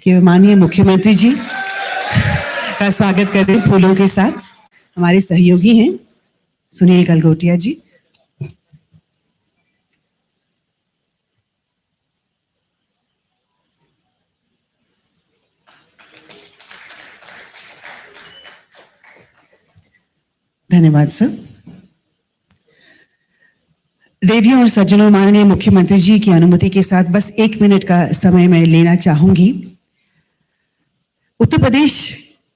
कि माननीय मुख्यमंत्री जी का स्वागत करें फूलों के साथ। हमारे सहयोगी हैं सुनील गलगोटिया जी। धन्यवाद सर। देवियों और सज्जनों, माननीय मुख्यमंत्री जी की अनुमति के साथ बस 1 मिनट का समय मैं लेना चाहूंगी। उत्तर प्रदेश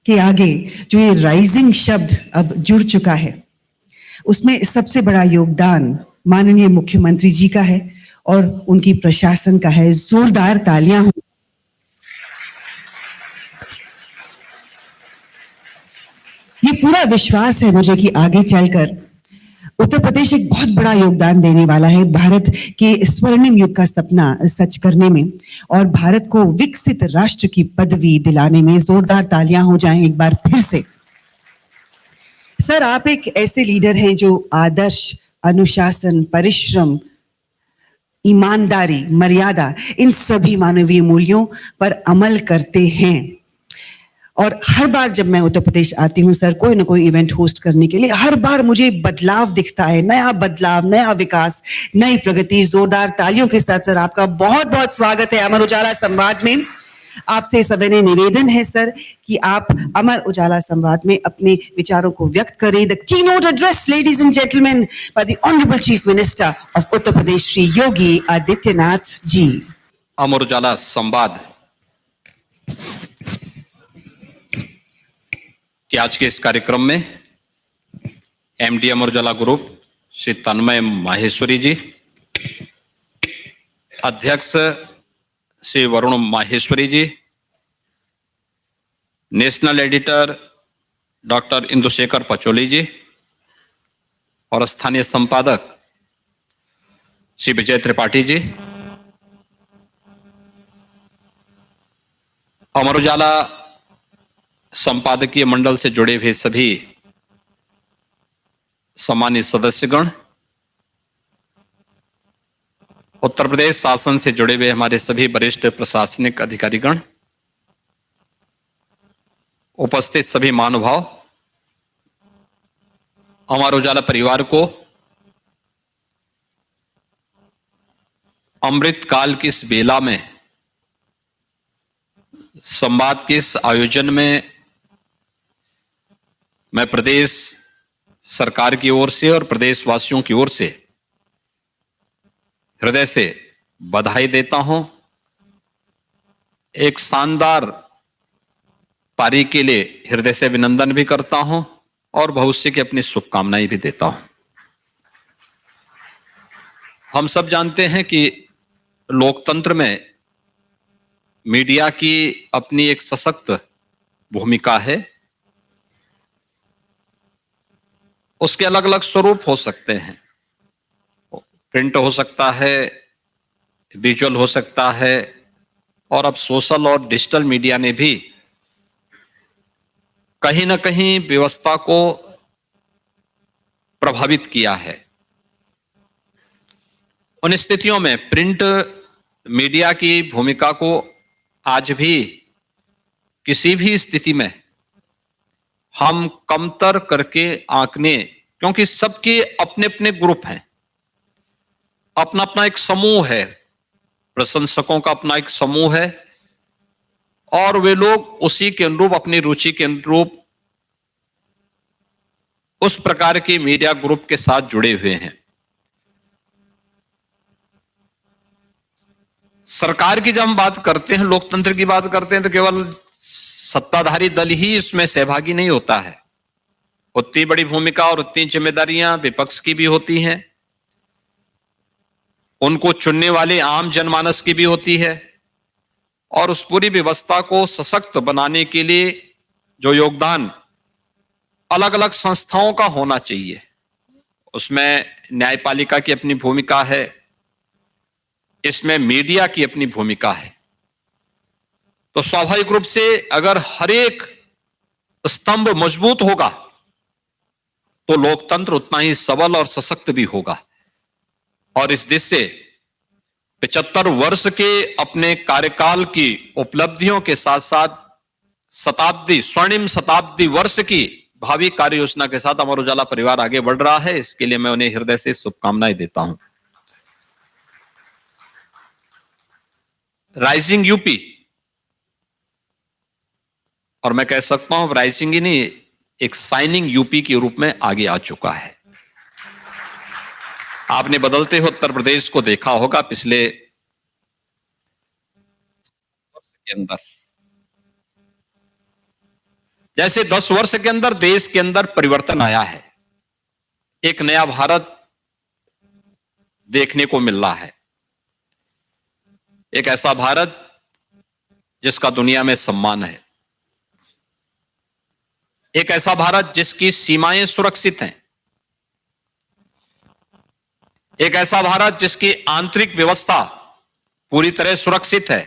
के आगे जो ये राइजिंग शब्द अब जुड़ चुका है, उसमें सबसे बड़ा योगदान माननीय मुख्यमंत्री जी का है और उनकी प्रशासन का है। जोरदार तालियां हो। ये पूरा विश्वास है मुझे कि आगे चलकर उत्तर प्रदेश एक बहुत बड़ा योगदान देने वाला है भारत के स्वर्णिम युग का सपना सच करने में और भारत को विकसित राष्ट्र की पदवी दिलाने में। जोरदार तालियां हो जाएं एक बार फिर से। सर, आप एक ऐसे लीडर हैं जो आदर्श, अनुशासन, परिश्रम, ईमानदारी, मर्यादा, इन सभी मानवीय मूल्यों पर अमल करते हैं। और हर बार जब मैं उत्तर प्रदेश आती हूँ सर, कोई ना कोई इवेंट होस्ट करने के लिए, हर बार मुझे बदलाव दिखता है, नया बदलाव, नया विकास, नई प्रगति। जोरदार तालियों के साथ सर आपका बहुत बहुत स्वागत है अमर उजाला संवाद में। आपसे सविनय निवेदन है सर कि आप अमर उजाला संवाद में अपने विचारों को व्यक्त करें। The keynote address, ladies and gentleman, by the honourable chief minister of Uttar Pradesh Shri Yogi Adityanath ji. Amar Ujala संवाद कि आज के इस कार्यक्रम में एमडी अमर उजाला ग्रुप श्री तन्मय माहेश्वरी जी, अध्यक्ष Shri Varun Maheshwari ji, national editor doctor Indushekhar Pachauli ji और स्थानीय संपादक श्री विजय त्रिपाठी जी, अमर उजाला संपादकीय मंडल से जुड़े हुए सभी सम्मानित सदस्यगण, उत्तर प्रदेश शासन से जुड़े हुए हमारे सभी वरिष्ठ प्रशासनिक अधिकारीगण, उपस्थित सभी महानुभाव, अमर उजाला परिवार को अमृत काल की इस बेला में, संवाद के इस आयोजन में मैं प्रदेश सरकार की ओर से और प्रदेशवासियों की ओर से हृदय से बधाई देता हूं। एक शानदार पारी के लिए हृदय से अभिनंदन भी करता हूं और भविष्य की अपनी शुभकामनाएं भी देता हूं। हम सब जानते हैं कि लोकतंत्र में मीडिया की अपनी एक सशक्त भूमिका है। उसके अलग अलग स्वरूप हो सकते हैं। प्रिंट हो सकता है, विजुअल हो सकता है, और अब सोशल और डिजिटल मीडिया ने भी कहीं ना कहीं व्यवस्था को प्रभावित किया है। उन स्थितियों में प्रिंट मीडिया की भूमिका को आज भी किसी भी स्थिति में हम कमतर करके आंकने, क्योंकि सबके अपने अपने ग्रुप हैं, अपना अपना एक समूह है, प्रशंसकों का अपना एक समूह है और वे लोग उसी के अनुरूप, अपनी रुचि के अनुरूप उस प्रकार के मीडिया ग्रुप के साथ जुड़े हुए हैं। सरकार की जब हम बात करते हैं, लोकतंत्र की बात करते हैं, तो केवल सत्ताधारी दल ही इसमें सहभागी नहीं होता है। उतनी बड़ी भूमिका और उतनी जिम्मेदारियां विपक्ष की भी होती हैं, उनको चुनने वाले आम जनमानस की भी होती है, और उस पूरी व्यवस्था को सशक्त बनाने के लिए जो योगदान अलग अलग संस्थाओं का होना चाहिए, उसमें न्यायपालिका की अपनी भूमिका है, इसमें मीडिया की अपनी भूमिका है। तो स्वाभाविक रूप से अगर हर एक स्तंभ मजबूत होगा तो लोकतंत्र उतना ही सबल और सशक्त भी होगा। और इस देश से 75 वर्ष के अपने कार्यकाल की उपलब्धियों के साथ साथ स्वर्णिम शताब्दी वर्ष की भावी कार्य योजना के साथ अमर उजाला परिवार आगे बढ़ रहा है। इसके लिए मैं उन्हें हृदय से शुभकामनाएं देता हूं। राइजिंग यूपी, और मैं कह सकता हूं राइजिंग ही नहीं, एक साइनिंग यूपी के रूप में आगे आ चुका है। आपने बदलते हुए उत्तर प्रदेश को देखा होगा पिछले वर्ष के अंदर, जैसे 10 वर्ष के अंदर देश के अंदर परिवर्तन आया है। एक नया भारत देखने को मिल रहा है, एक ऐसा भारत जिसका दुनिया में सम्मान है, एक ऐसा भारत जिसकी सीमाएं सुरक्षित हैं, एक ऐसा भारत जिसकी आंतरिक व्यवस्था पूरी तरह सुरक्षित है।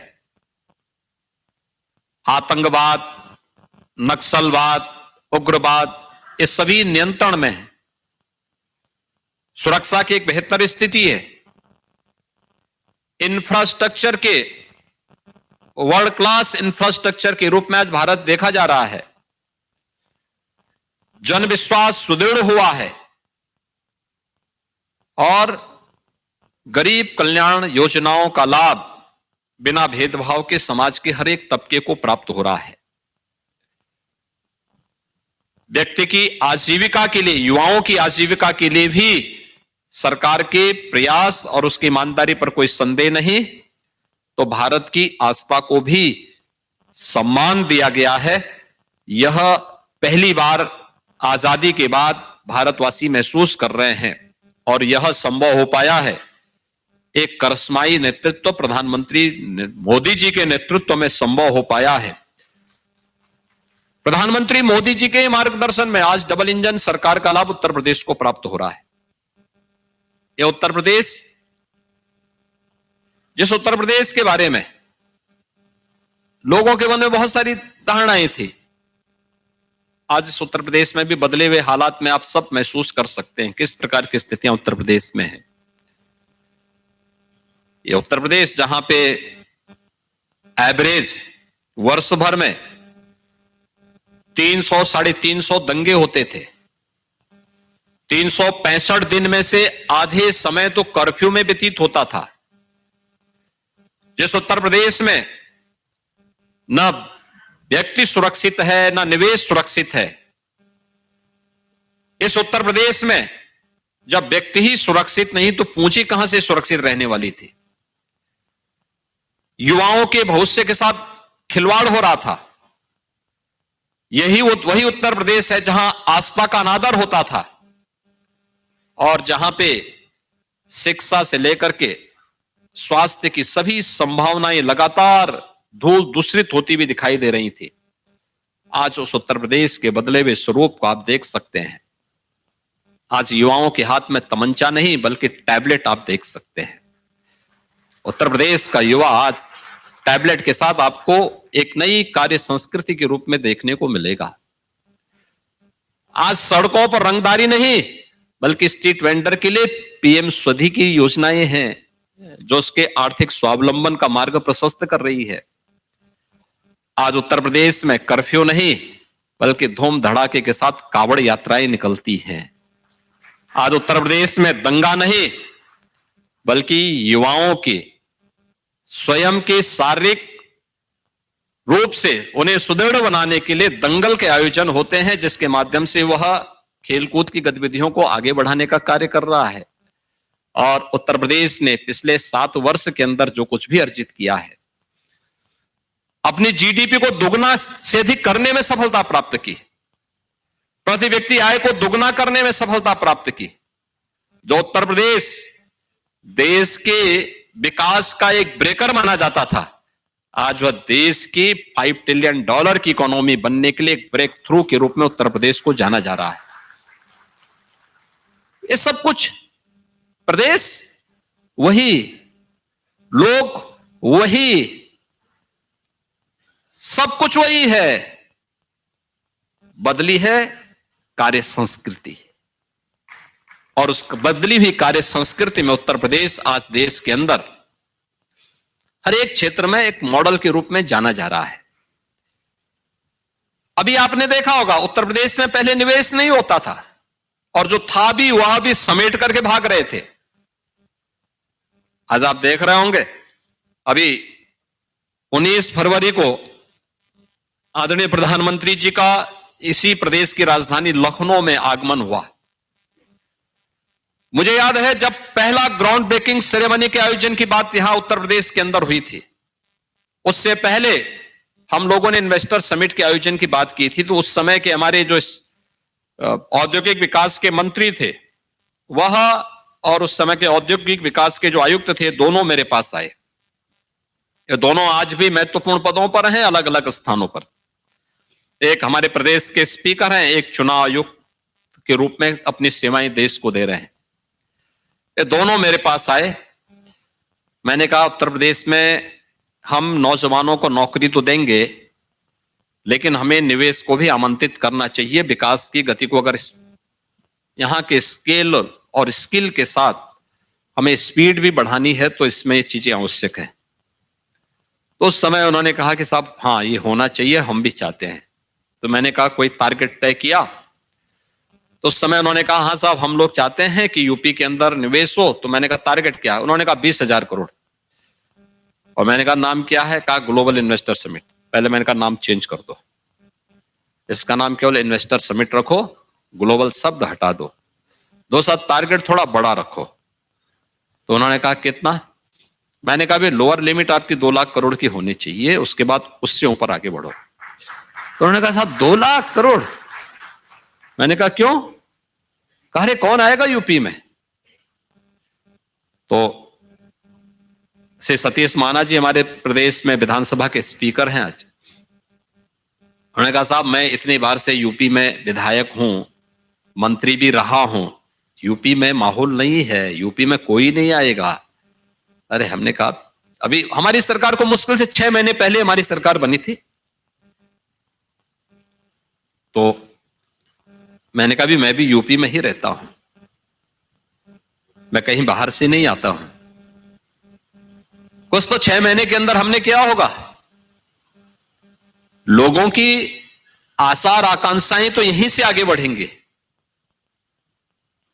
आतंकवाद, नक्सलवाद, उग्रवाद ये सभी नियंत्रण में है। सुरक्षा की एक बेहतर स्थिति है। इंफ्रास्ट्रक्चर के वर्ल्ड क्लास इंफ्रास्ट्रक्चर के रूप में आज भारत देखा जा रहा है। जन विश्वास सुदृढ़ हुआ है और गरीब कल्याण योजनाओं का लाभ बिना भेदभाव के समाज के हर एक तबके को प्राप्त हो रहा है। व्यक्ति की आजीविका के लिए, युवाओं की आजीविका के लिए भी सरकार के प्रयास और उसकी ईमानदारी पर कोई संदेह नहीं, तो भारत की आस्था को भी सम्मान दिया गया है। यह पहली बार आजादी के बाद भारतवासी महसूस कर रहे हैं और यह संभव हो पाया है एक करिश्माई नेतृत्व प्रधानमंत्री मोदी जी के नेतृत्व में संभव हो पाया है। प्रधानमंत्री मोदी जी के मार्गदर्शन में आज डबल इंजन सरकार का लाभ उत्तर प्रदेश को प्राप्त हो रहा है। यह उत्तर प्रदेश, जिस उत्तर प्रदेश के बारे में लोगों के मन में बहुत सारी धारणाएं थी, आज इस उत्तर प्रदेश में भी बदले हुए हालात में आप सब महसूस कर सकते हैं किस प्रकार की स्थितियां उत्तर प्रदेश में है। ये उत्तर प्रदेश जहां पे एवरेज वर्ष भर में 300 साढ़े 300 दंगे होते थे। 365 दिन में से आधे समय तो कर्फ्यू में व्यतीत होता था। जिस उत्तर प्रदेश में न व्यक्ति सुरक्षित है, ना निवेश सुरक्षित है, इस उत्तर प्रदेश में जब व्यक्ति ही सुरक्षित नहीं तो पूंजी कहां से सुरक्षित रहने वाली थी। युवाओं के भविष्य के साथ खिलवाड़ हो रहा था। वही उत्तर प्रदेश है जहां आस्था का अनादर होता था और जहां पे शिक्षा से लेकर के स्वास्थ्य की सभी संभावनाएं लगातार धूल दूषित होती भी दिखाई दे रही थी। आज उस उत्तर प्रदेश के बदले हुए स्वरूप को आप देख सकते हैं। आज युवाओं के हाथ में तमंचा नहीं बल्कि टैबलेट आप देख सकते हैं। उत्तर प्रदेश का युवा आज टैबलेट के साथ आपको एक नई कार्य संस्कृति के रूप में देखने को मिलेगा। आज सड़कों पर रंगदारी नहीं बल्कि स्ट्रीट वेंडर के लिए पीएम स्वनिधि की योजनाएं हैं जो उसके आर्थिक स्वावलंबन का मार्ग प्रशस्त कर रही है। आज उत्तर प्रदेश में कर्फ्यू नहीं बल्कि धूम धड़ाके के साथ कावड़ यात्राएं निकलती हैं। आज उत्तर प्रदेश में दंगा नहीं बल्कि युवाओं के स्वयं के शारीरिक रूप से उन्हें सुदृढ़ बनाने के लिए दंगल के आयोजन होते हैं जिसके माध्यम से वह खेलकूद की गतिविधियों को आगे बढ़ाने का कार्य कर रहा है। और उत्तर प्रदेश ने पिछले 7 वर्ष के अंदर जो कुछ भी अर्जित किया है, अपनी जीडीपी को दुगना से अधिक करने में सफलता प्राप्त की, प्रति व्यक्ति आय को दुगना करने में सफलता प्राप्त की। जो उत्तर प्रदेश देश के विकास का एक ब्रेकर माना जाता था, आज वह देश की $5 ट्रिलियन की इकोनॉमी बनने के लिए एक ब्रेक थ्रू के रूप में उत्तर प्रदेश को जाना जा रहा है। ये सब कुछ प्रदेश वही, लोग वही, सब कुछ वही है, बदली है कार्य संस्कृति। और उस बदली हुई कार्य संस्कृति में उत्तर प्रदेश आज देश के अंदर हर एक क्षेत्र में एक मॉडल के रूप में जाना जा रहा है। अभी आपने देखा होगा उत्तर प्रदेश में पहले निवेश नहीं होता था और जो था भी वह भी समेट करके भाग रहे थे। आज आप देख रहे होंगे अभी 19 फरवरी को आदरणीय प्रधानमंत्री जी का इसी प्रदेश की राजधानी लखनऊ में आगमन हुआ। मुझे याद है जब पहला ग्राउंड ब्रेकिंग सेरेमनी के आयोजन की बात यहां उत्तर प्रदेश के अंदर हुई थी, उससे पहले हम लोगों ने इन्वेस्टर समिट के आयोजन की बात की थी। तो उस समय के हमारे जो औद्योगिक विकास के मंत्री थे वह और उस समय के औद्योगिक विकास के जो आयुक्त थे दोनों मेरे पास आए। ये दोनों आज भी महत्वपूर्ण पदों पर हैं, अलग अलग स्थानों पर। एक हमारे प्रदेश के स्पीकर हैं, एक चुनाव आयुक्त के रूप में अपनी सेवाएं देश को दे रहे हैं। ये दोनों मेरे पास आए। मैंने कहा उत्तर प्रदेश में हम नौजवानों को नौकरी तो देंगे लेकिन हमें निवेश को भी आमंत्रित करना चाहिए। विकास की गति को अगर यहाँ के स्केल और स्किल के साथ हमें स्पीड भी बढ़ानी है तो इसमें ये चीजें आवश्यक है। तो उस समय उन्होंने कहा कि साहब हाँ ये होना चाहिए, हम भी चाहते हैं। तो मैंने कहा कोई टारगेट तय किया? तो उस समय उन्होंने कहा हाँ साहब हम लोग चाहते हैं कि यूपी के अंदर निवेश हो। तो मैंने कहा टारगेट क्या? उन्होंने कहा 20,000 करोड़। और मैंने कहा नाम क्या है? कहा ग्लोबल इन्वेस्टर समिट। पहले मैंने कहा नाम चेंज कर दो, इसका नाम केवल इन्वेस्टर समिट रखो, ग्लोबल शब्द हटा दो, टारगेट थोड़ा बड़ा रखो। तो उन्होंने कहा कितना? मैंने कहा भी लोअर लिमिट आपकी 2 लाख करोड़ की होनी चाहिए, उसके बाद उससे ऊपर आगे बढ़ो। तो उन्होंने कहा साहब 2 लाख करोड़? मैंने कहा क्यों? कहा रे कौन आएगा यूपी में? तो श्री सतीश माना जी हमारे प्रदेश में विधानसभा के स्पीकर हैं आज। उन्होंने कहा साहब मैं इतनी बार से यूपी में विधायक हूं, मंत्री भी रहा हूं, यूपी में माहौल नहीं है, यूपी में कोई नहीं आएगा। अरे हमने कहा अभी हमारी सरकार को मुश्किल से 6 महीने पहले हमारी सरकार बनी थी। तो मैंने कहा भी मैं भी यूपी में ही रहता हूं, मैं कहीं बाहर से नहीं आता हूं। कुछ तो 6 महीने के अंदर हमने किया होगा। लोगों की आशा और आकांक्षाएं तो यहीं से आगे बढ़ेंगे।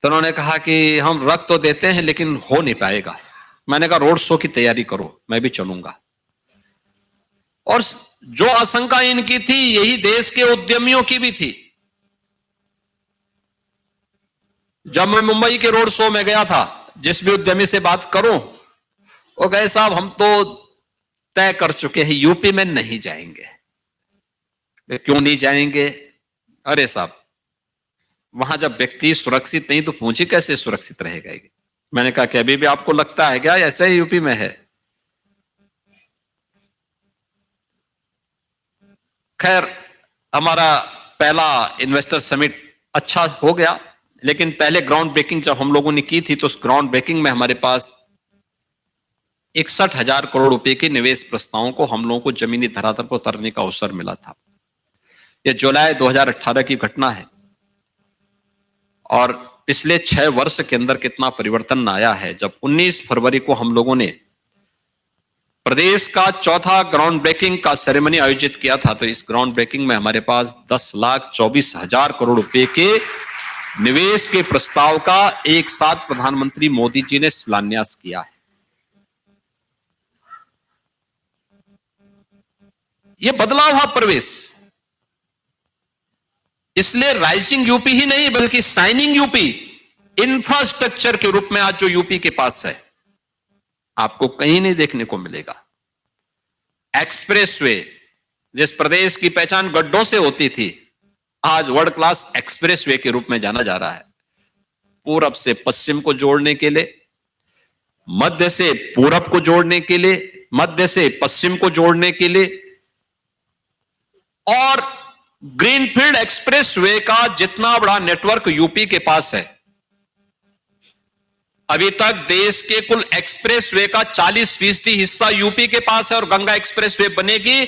तो उन्होंने कहा कि हम रख तो देते हैं लेकिन हो नहीं पाएगा। मैंने कहा रोड शो की तैयारी करो, मैं भी चलूंगा। और जो आशंका इनकी थी यही देश के उद्यमियों की भी थी। जब मैं मुंबई के रोड शो में गया था, जिस भी उद्यमी से बात करूं वो कहे साहब हम तो तय कर चुके हैं यूपी में नहीं जाएंगे। क्यों नहीं जाएंगे? अरे साहब वहां जब व्यक्ति सुरक्षित नहीं तो पूंजी कैसे सुरक्षित रहेगा? मैंने कहा कि अभी भी आपको लगता है क्या ऐसा ही यूपी में है? खैर हमारा पहला इन्वेस्टर समिट अच्छा हो गया, लेकिन पहले ग्राउंड ब्रेकिंग जब हम लोगों ने की थी तो उस ग्राउंड ब्रेकिंग में हमारे पास 61,000 करोड़ रुपए के निवेश प्रस्तावों को हम लोगों को जमीनी धरातल पर उतरने का अवसर मिला था। यह जुलाई 2018 की घटना है और पिछले 6 वर्ष के अंदर कितना परिवर्तन आया है। जब 19 फरवरी को हम लोगों ने प्रदेश का चौथा ग्राउंड ब्रेकिंग का सेरेमनी आयोजित किया था तो इस ग्राउंड ब्रेकिंग में हमारे पास 10,24,000 करोड़ रुपए के निवेश के प्रस्ताव का एक साथ प्रधानमंत्री मोदी जी ने शिलान्यास किया है। यह बदला हुआ प्रवेश, इसलिए राइजिंग यूपी ही नहीं बल्कि शाइनिंग यूपी इंफ्रास्ट्रक्चर के रूप में आज जो यूपी के पास है आपको कहीं नहीं देखने को मिलेगा। एक्सप्रेसवे, जिस प्रदेश की पहचान गड्ढों से होती थी, आज वर्ल्ड क्लास एक्सप्रेसवे के रूप में जाना जा रहा है। पूरब से पश्चिम को जोड़ने के लिए, मध्य से पूरब को जोड़ने के लिए, मध्य से पश्चिम को जोड़ने के लिए, और ग्रीनफील्ड एक्सप्रेसवे का जितना बड़ा नेटवर्क यूपी के पास है, अभी तक देश के कुल एक्सप्रेसवे का 40% हिस्सा यूपी के पास है और गंगा एक्सप्रेसवे बनेगी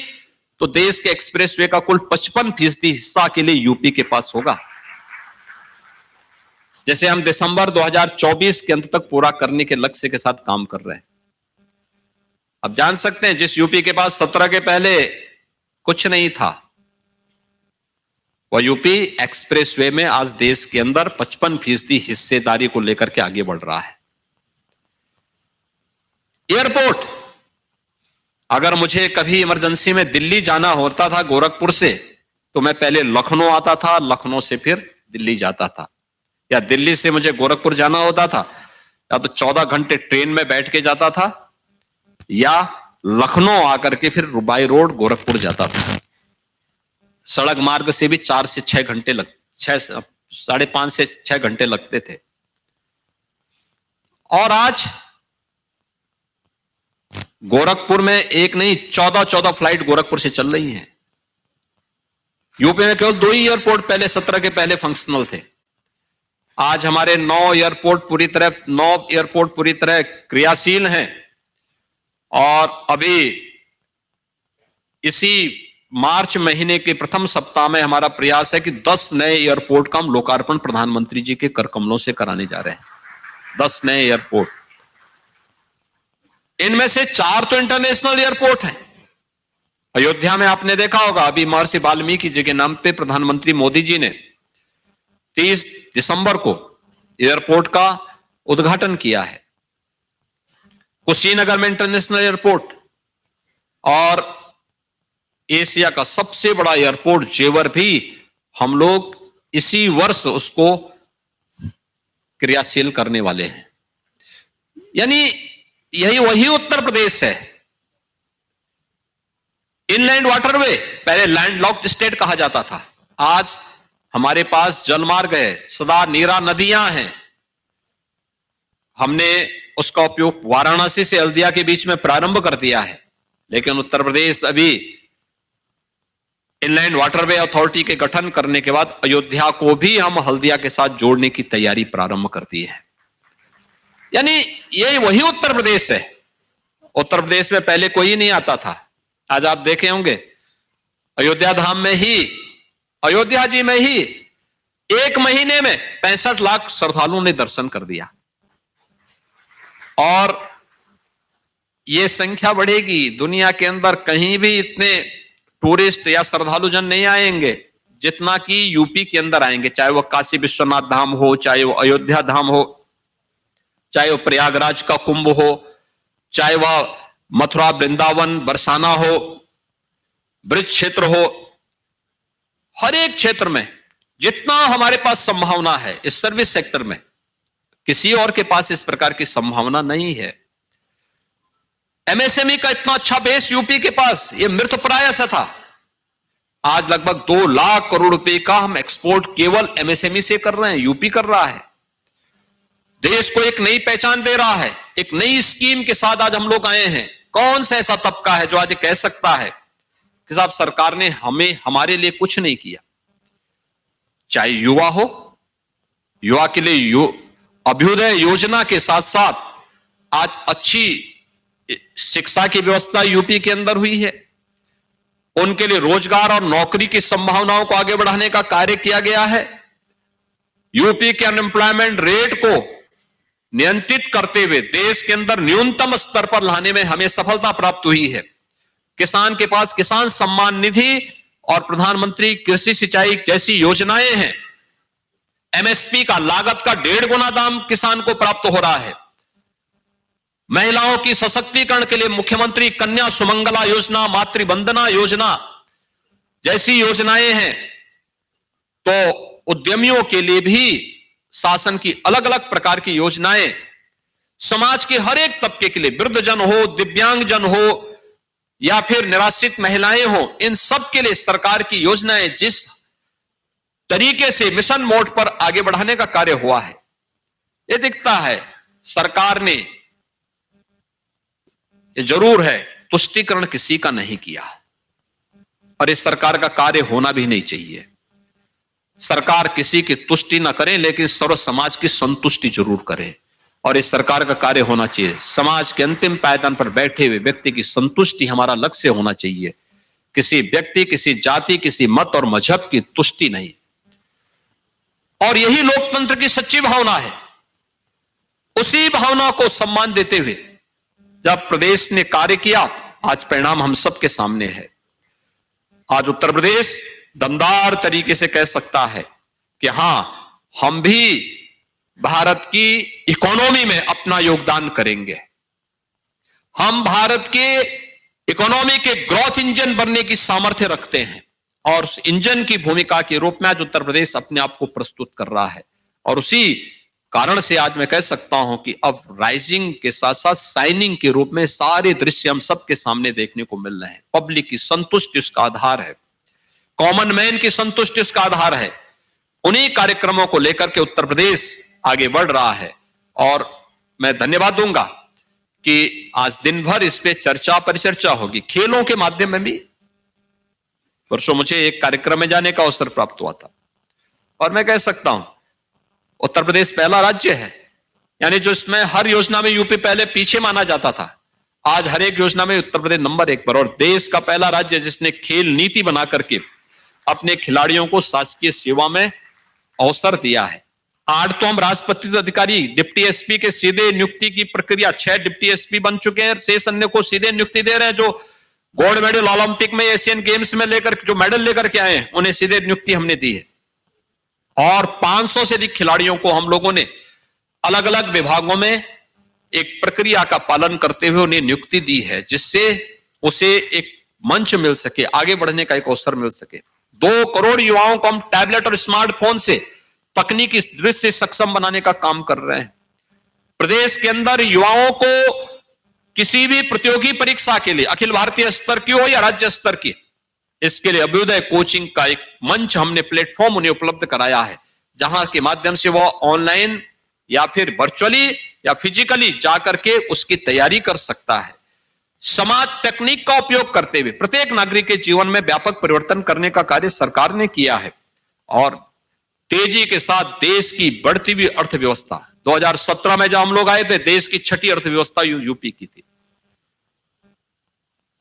तो देश के एक्सप्रेसवे का कुल 55% हिस्सा के लिए यूपी के पास होगा। जैसे हम दिसंबर 2024 के अंत तक पूरा करने के लक्ष्य के साथ काम कर रहे हैं। अब जान सकते हैं जिस यूपी के पास 17 के पहले कुछ नहीं था, वह यूपी एक्सप्रेसवे में आज देश के अंदर 55% हिस्सेदारी को लेकर के आगे बढ़ रहा है। एयरपोर्ट, अगर मुझे कभी इमरजेंसी में दिल्ली जाना होता था गोरखपुर से, तो मैं पहले लखनऊ आता था, लखनऊ से फिर दिल्ली जाता था, या दिल्ली से मुझे गोरखपुर जाना होता था, या तो 14 घंटे ट्रेन में बैठ के जाता था, या लखनऊ आकर के फिर बाई रोड गोरखपुर जाता था। सड़क मार्ग से भी 4 से 6 घंटे 5.5 से 6 घंटे लगते थे। और आज गोरखपुर में एक नहीं 14 फ्लाइट गोरखपुर से चल रही हैं। यूपी में केवल 2 ही एयरपोर्ट पहले 17 के पहले फंक्शनल थे। आज हमारे 9 एयरपोर्ट पूरी तरह क्रियाशील हैं। और अभी इसी मार्च महीने के प्रथम सप्ताह में हमारा प्रयास है कि 10 नए एयरपोर्ट का हम लोकार्पण प्रधानमंत्री जी के कर कमलों से कराने जा रहे हैं। 10 नए एयरपोर्ट, इनमें से 4 तो इंटरनेशनल एयरपोर्ट हैं। अयोध्या में आपने देखा होगा, अभी महर्षि वाल्मीकि जी के नाम पे प्रधानमंत्री मोदी जी ने 30 दिसंबर को एयरपोर्ट का उद्घाटन किया है। कुशीनगर में इंटरनेशनल एयरपोर्ट, और एशिया का सबसे बड़ा एयरपोर्ट जेवर भी हम लोग इसी वर्ष उसको क्रियाशील करने वाले हैं। यानी यही वही उत्तर प्रदेश है। इनलैंड वाटरवे, पहले लैंडलॉक्ड स्टेट कहा जाता था, आज हमारे पास जलमार्ग है, सदा नीरा नदियां हैं। हमने उसका उपयोग वाराणसी से हल्दिया के बीच में प्रारंभ कर दिया है, लेकिन उत्तर प्रदेश अभी इनलैंड वाटरवे अथॉरिटी के गठन करने के बाद अयोध्या को भी हम हल्दिया के साथ जोड़ने की तैयारी प्रारंभ कर दी है। यानी यही वही उत्तर प्रदेश है। उत्तर प्रदेश में पहले कोई नहीं आता था। आज आप देखे होंगे अयोध्या धाम में ही, अयोध्या जी में ही 1 महीने में 65 लाख श्रद्धालुओं ने दर्शन कर दिया। और यह संख्या बढ़ेगी। दुनिया के अंदर कहीं भी इतने टूरिस्ट या श्रद्धालु जन नहीं आएंगे जितना कि यूपी के अंदर आएंगे, चाहे वह काशी विश्वनाथ धाम हो, चाहे वह अयोध्या धाम हो, चाहे वह प्रयागराज का कुंभ हो, चाहे वह मथुरा वृंदावन बरसाना हो, ब्रज क्षेत्र हो। हर एक क्षेत्र में जितना हमारे पास संभावना है, इस सर्विस सेक्टर में किसी और के पास इस प्रकार की संभावना नहीं है। एमएसएमई का इतना अच्छा बेस यूपी के पास, यह मृतप्राय सा था। आज लगभग 2 लाख करोड़ रुपए का हम एक्सपोर्ट केवल एमएसएमई से कर रहे हैं, यूपी कर रहा है। देश को एक नई पहचान दे रहा है। एक नई स्कीम के साथ आज हम लोग आए हैं। कौन सा ऐसा तबका है जो आज कह सकता है कि साहब सरकार ने हमारे लिए कुछ नहीं किया? चाहे युवा हो, युवा के लिए अभ्युदय योजना के साथ साथ आज अच्छी शिक्षा की व्यवस्था यूपी के अंदर हुई है। उनके लिए रोजगार और नौकरी की संभावनाओं को आगे बढ़ाने का कार्य किया गया है। यूपी के अनएम्प्लॉयमेंट रेट को नियंत्रित करते हुए देश के अंदर न्यूनतम स्तर पर लाने में हमें सफलता प्राप्त हुई है। किसान के पास किसान सम्मान निधि और प्रधानमंत्री कृषि सिंचाई जैसी योजनाएं हैं। एमएसपी का लागत का 1.5 गुना दाम किसान को प्राप्त हो रहा है। महिलाओं की सशक्तिकरण के लिए मुख्यमंत्री कन्या सुमंगला योजना, मातृवंदना योजना जैसी योजनाएं हैं। तो उद्यमियों के लिए भी शासन की अलग अलग प्रकार की योजनाएं, समाज के हर एक तबके के लिए, वृद्धजन हो, दिव्यांगजन हो या फिर निराश्रित महिलाएं हो, इन सब के लिए सरकार की योजनाएं जिस तरीके से मिशन मोड पर आगे बढ़ाने का कार्य हुआ है, ये दिखता है सरकार ने, ये जरूर है, तुष्टीकरण किसी का नहीं किया और इस सरकार का कार्य होना भी नहीं चाहिए। सरकार किसी की तुष्टि ना करे, लेकिन सर्व समाज की संतुष्टि जरूर करे और इस सरकार का कार्य होना चाहिए। समाज के अंतिम पायदान पर बैठे हुए व्यक्ति की संतुष्टि हमारा लक्ष्य होना चाहिए। किसी व्यक्ति, किसी जाति, किसी मत और मजहब की तुष्टि नहीं। और यही लोकतंत्र की सच्ची भावना है। उसी भावना को सम्मान देते हुए जब प्रदेश ने कार्य किया, आज परिणाम हम सबके सामने है। आज उत्तर प्रदेश दमदार तरीके से कह सकता है कि हां, हम भी भारत की इकोनॉमी में अपना योगदान करेंगे। हम भारत के इकोनॉमी के ग्रोथ इंजन बनने की सामर्थ्य रखते हैं और उस इंजन की भूमिका के रूप में आज उत्तर प्रदेश अपने आप को प्रस्तुत कर रहा है। और उसी कारण से आज मैं कह सकता हूं कि अब राइजिंग के साथ साथ शाइनिंग के रूप में सारे दृश्य हम सबके सामने देखने को मिल रहे हैं। पब्लिक की संतुष्टि उसका आधार है, कॉमन मैन की संतुष्टि उसका आधार है। उन्हीं कार्यक्रमों को लेकर के उत्तर प्रदेश आगे बढ़ रहा है और मैं धन्यवाद दूंगा कि आज दिन भर इस पे चर्चा परिचर्चा होगी। खेलों के माध्यम में भी परसों मुझे एक कार्यक्रम में जाने का अवसर प्राप्त हुआ था और मैं कह सकता हूं उत्तर प्रदेश पहला राज्य है, यानी जो इसमें हर योजना में यूपी पहले पीछे माना जाता था, आज हर एक योजना में उत्तर प्रदेश नंबर 1 पर, और देश का पहला राज्य जिसने खेल नीति बना करके अपने खिलाड़ियों को शासकीय सेवा में अवसर दिया है। आज तो हम राजपत्रित अधिकारी डिप्टी एसपी के सीधे नियुक्ति की प्रक्रिया 6 डिप्टी एसपी बन चुके हैं, शेष अन्य को सीधे नियुक्ति दे रहे हैं। जो गोल्ड मेडल ओलंपिक में, एशियन गेम्स में लेकर जो मेडल लेकर के आए हैं उन्हें सीधे नियुक्ति हमने दी है और 500 से अधिक खिलाड़ियों को हम लोगों ने अलग अलग विभागों में एक प्रक्रिया का पालन करते हुए उन्हें नियुक्ति दी है, जिससे उसे एक मंच मिल सके, आगे बढ़ने का एक अवसर मिल सके। 2 करोड़ युवाओं को हम टैबलेट और स्मार्टफोन से तकनीकी दृष्टि से सक्षम बनाने का काम कर रहे हैं। प्रदेश के अंदर युवाओं को किसी भी प्रतियोगी परीक्षा के लिए, अखिल भारतीय स्तर की हो या राज्य स्तर की, इसके लिए अभ्युदय कोचिंग का एक मंच हमने, प्लेटफॉर्म उन्हें उपलब्ध कराया है, जहां के माध्यम से वो ऑनलाइन या फिर वर्चुअली या फिजिकली जाकर के उसकी तैयारी कर सकता है। समाज तकनीक का उपयोग करते हुए प्रत्येक नागरिक के जीवन में व्यापक परिवर्तन करने का कार्य सरकार ने किया है और तेजी के साथ देश की बढ़ती हुई अर्थव्यवस्था, 2017 में जब हम लोग आए थे, देश की 6ठी अर्थव्यवस्था यूपी की थी।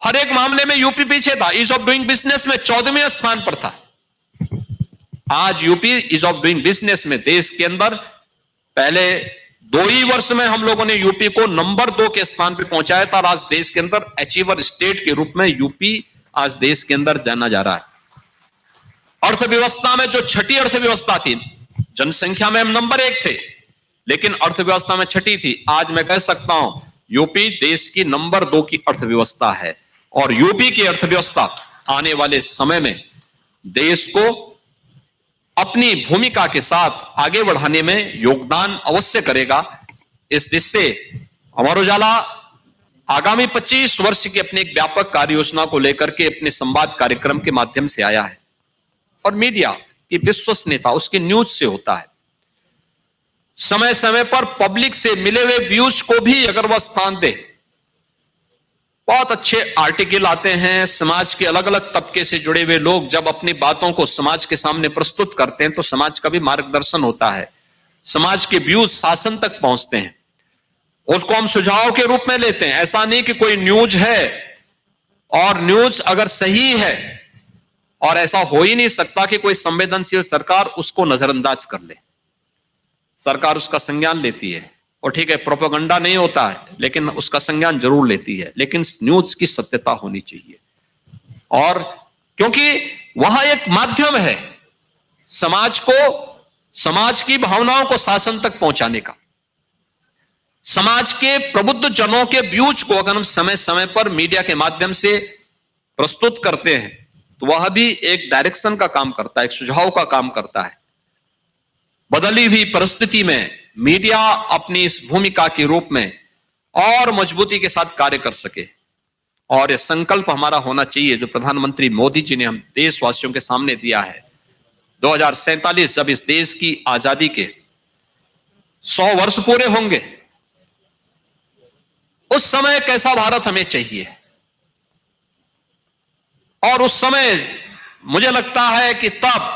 हर एक मामले में यूपी पीछे था, ईज ऑफ डूइंग बिजनेस में 14वें स्थान पर था। आज UP ease of doing business में देश के अंदर पहले 2 ही वर्ष में हम लोगों ने यूपी को नंबर 2 के स्थान पर पहुंचाया था। आज देश के अंदर अचीवर स्टेट के रूप में यूपी आज देश के अंदर जाना जा रहा है। अर्थव्यवस्था में जो 6ठी अर्थव्यवस्था थी, जनसंख्या में हम नंबर 1 थे, लेकिन अर्थव्यवस्था में 6ठी थी। आज मैं कह सकता हूं यूपी देश की नंबर 2 की अर्थव्यवस्था है और यूपी की अर्थव्यवस्था आने वाले समय में देश को अपनी भूमिका के साथ आगे बढ़ाने में योगदान अवश्य करेगा। इस दृष्टि से अमर उजाला आगामी 25 वर्ष की अपनी एक व्यापक कार्य योजना को लेकर के अपने संवाद कार्यक्रम के माध्यम से आया है और मीडिया की विश्वसनीयता उसकी न्यूज से होता है। समय समय पर पब्लिक से मिले हुए व्यूज को भी अगर वह स्थान दे, बहुत अच्छे आर्टिकल आते हैं। समाज के अलग अलग तबके से जुड़े हुए लोग जब अपनी बातों को समाज के सामने प्रस्तुत करते हैं तो समाज का भी मार्गदर्शन होता है, समाज के व्यूज शासन तक पहुंचते हैं, उसको हम सुझाव के रूप में लेते हैं। ऐसा नहीं कि कोई न्यूज है और न्यूज अगर सही है, और ऐसा हो ही नहीं सकता कि कोई संवेदनशील सरकार उसको नजरअंदाज कर ले। सरकार उसका संज्ञान लेती है और ठीक है, प्रोपेगेंडा नहीं होता है लेकिन उसका संज्ञान जरूर लेती है, लेकिन न्यूज की सत्यता होनी चाहिए। और क्योंकि वह एक माध्यम है समाज को, समाज की भावनाओं को शासन तक पहुंचाने का। समाज के प्रबुद्ध जनों के व्यूज को अगर हम समय समय पर मीडिया के माध्यम से प्रस्तुत करते हैं तो वह भी एक डायरेक्शन का काम करता है, एक सुझाव का काम करता है। बदली हुई परिस्थिति में मीडिया अपनी इस भूमिका के रूप में और मजबूती के साथ कार्य कर सके और यह संकल्प हमारा होना चाहिए जो प्रधानमंत्री मोदी जी ने हम देशवासियों के सामने दिया है। 2047 जब इस देश की आजादी के 100 वर्ष पूरे होंगे, उस समय कैसा भारत हमें चाहिए, और उस समय मुझे लगता है कि तब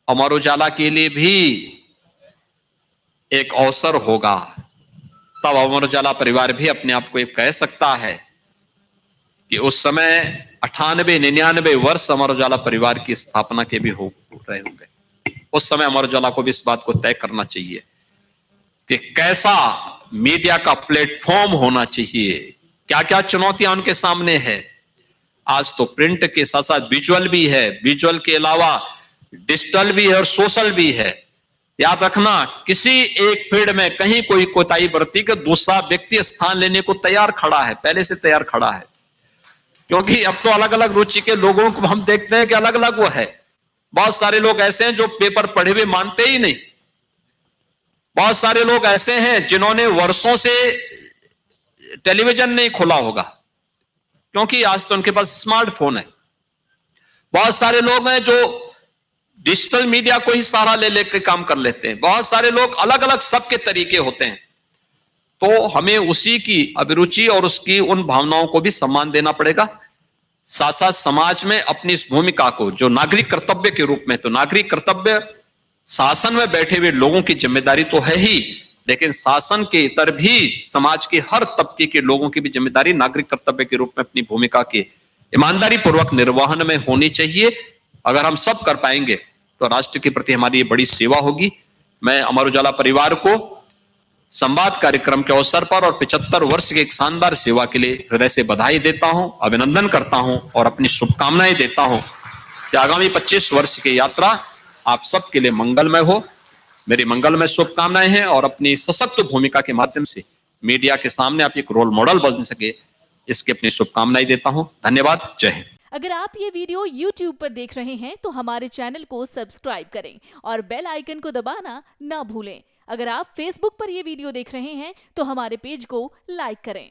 अमर उजाला के लिए भी एक अवसर होगा। तब अमर उजाला परिवार भी अपने आप को कह सकता है कि उस समय 98-99 वर्ष अमर उजाला परिवार की स्थापना के भी हो रहे होंगे। उस समय अमर उजाला को भी इस बात को तय करना चाहिए कि कैसा मीडिया का प्लेटफॉर्म होना चाहिए। क्या क्या चुनौतियां उनके सामने है। आज तो प्रिंट के साथ साथ विजुअल भी है, विजुअल के अलावा डिजिटल भी है और सोशल भी है। याद रखना, किसी एक फील्ड में कहीं कोई कोताही बरती कि दूसरा व्यक्ति स्थान लेने को तैयार खड़ा है, पहले से तैयार खड़ा है। क्योंकि अब तो अलग अलग रुचि के लोगों को हम देखते हैं कि अलग अलग वो है। बहुत सारे लोग ऐसे हैं जो पेपर पढ़े हुए मानते ही नहीं। बहुत सारे लोग ऐसे हैं जिन्होंने वर्षों से टेलीविजन नहीं खोला होगा, क्योंकि आज तो उनके पास स्मार्टफोन है। बहुत सारे लोग हैं जो डिजिटल मीडिया को ही सहारा ले लेकर काम कर लेते हैं। बहुत सारे लोग अलग अलग सबके तरीके होते हैं। तो हमें उसी की अभिरुचि और उसकी उन भावनाओं को भी सम्मान देना पड़ेगा। साथ साथ समाज में अपनी इस भूमिका को जो नागरिक कर्तव्य के रूप में, तो नागरिक कर्तव्य शासन में बैठे हुए लोगों की जिम्मेदारी तो है ही, लेकिन शासन के इतर भी समाज के हर तबके के लोगों की भी जिम्मेदारी नागरिक कर्तव्य के रूप में अपनी भूमिका के ईमानदारी पूर्वक निर्वहन में होनी चाहिए। अगर हम सब कर पाएंगे तो राष्ट्र के प्रति हमारी ये बड़ी सेवा होगी। मैं अमर उजाला परिवार को संवाद कार्यक्रम के अवसर पर और 75 वर्ष की एक शानदार सेवा के लिए हृदय से बधाई देता हूं, अभिनंदन करता हूं और अपनी शुभकामनाएं देता हूं कि आगामी 25 वर्ष की यात्रा आप सबके लिए मंगलमय हो। मेरी मंगलमय शुभकामनाएं हैं और अपनी सशक्त भूमिका के माध्यम से मीडिया के सामने आप एक रोल मॉडल बन सके, इसकी अपनी शुभकामनाएं देता हूं। धन्यवाद। जय हिंद। अगर आप ये वीडियो YouTube पर देख रहे हैं तो हमारे चैनल को सब्सक्राइब करें और बेल आइकन को दबाना ना भूलें। अगर आप Facebook पर ये वीडियो देख रहे हैं तो हमारे पेज को लाइक करें।